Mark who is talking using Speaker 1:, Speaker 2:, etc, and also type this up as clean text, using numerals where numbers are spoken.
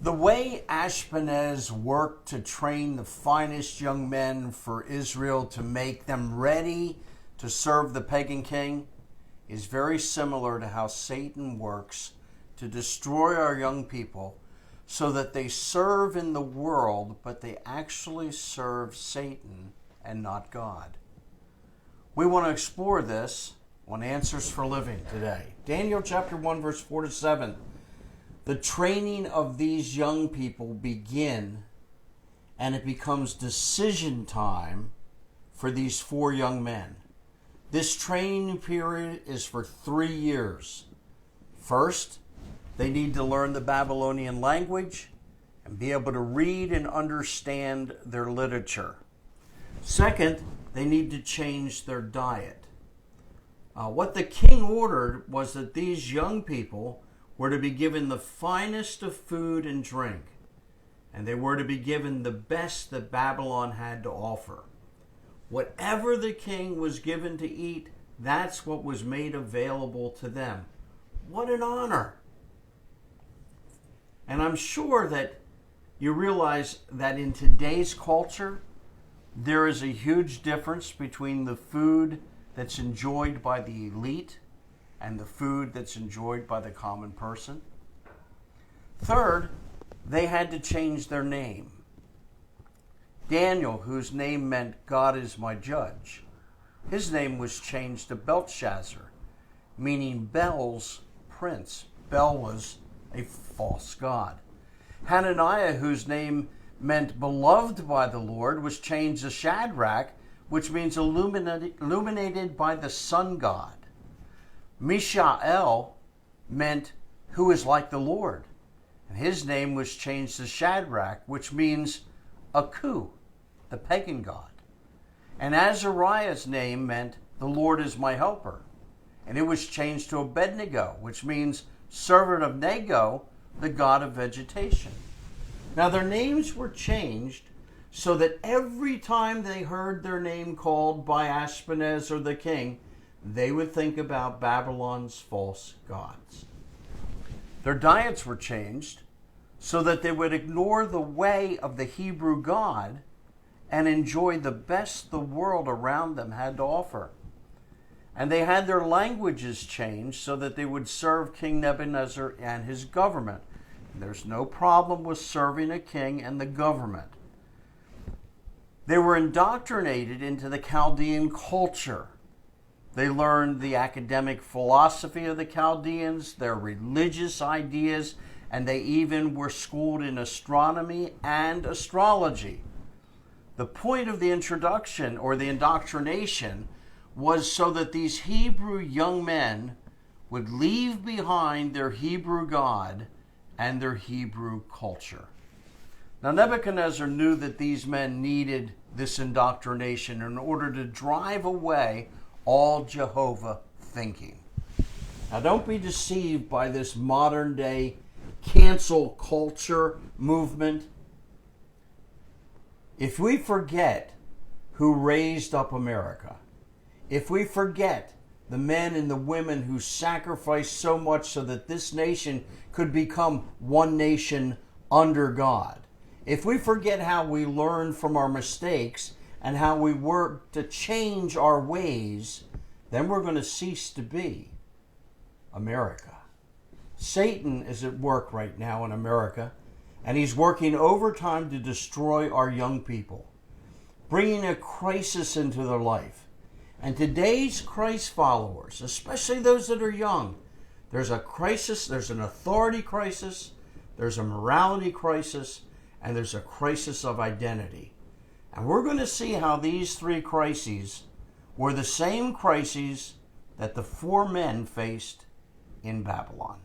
Speaker 1: The way Ashpenaz worked to train the finest young men for Israel to make them ready to serve the pagan king is very similar to how Satan works to destroy our young people so that they serve in the world, but they actually serve Satan and not God. We want to explore this on Answers for Living today. Daniel chapter 1, verse 4 to 7. The training of these young people begin, and it becomes decision time for these 4 young men. This training period is for 3 years. First, they need to learn the Babylonian language and be able to read and understand their literature. Second, they need to change their diet. What the king ordered was that these young people were to be given the finest of food and drink, and they were to be given the best that Babylon had to offer. Whatever the king was given to eat, that's what was made available to them. What an honor! And I'm sure that you realize that in today's culture, there is a huge difference between the food that's enjoyed by the elite and the food that's enjoyed by the common person. Third, they had to change their name. Daniel, whose name meant God is my judge, his name was changed to Belshazzar, meaning Bel's prince. Bel was a false god. Hananiah, whose name meant beloved by the Lord, was changed to Shadrach, which means illuminated by the sun god. Mishael meant who is like the Lord, and his name was changed to Shadrach, which means Aku, the pagan god. And Azariah's name meant the Lord is my helper, and it was changed to Abednego, which means servant of Nego, the god of vegetation. Now their names were changed so that every time they heard their name called by Ashpenaz or the king, they would think about Babylon's false gods. Their diets were changed so that they would ignore the way of the Hebrew God and enjoy the best the world around them had to offer. And they had their languages changed so that they would serve King Nebuchadnezzar and his government. And there's no problem with serving a king and the government. They were indoctrinated into the Chaldean culture. They learned the academic philosophy of the Chaldeans, their religious ideas, and they even were schooled in astronomy and astrology. The point of the introduction or the indoctrination was so that these Hebrew young men would leave behind their Hebrew God and their Hebrew culture. Now, Nebuchadnezzar knew that these men needed this indoctrination in order to drive away all Jehovah thinking. Now, don't be deceived by this modern day cancel culture movement. If we forget who raised up America, if we forget the men and the women who sacrificed so much so that this nation could become one nation under God, if we forget how we learned from our mistakes and how we work to change our ways, then we're going to cease to be America. Satan is at work right now in America, and he's working overtime to destroy our young people, bringing a crisis into their life. And today's Christ followers, especially those that are young, there's a crisis, there's an authority crisis, there's a morality crisis, and there's a crisis of identity. And we're going to see how these 3 crises were the same crises that the 4 men faced in Babylon.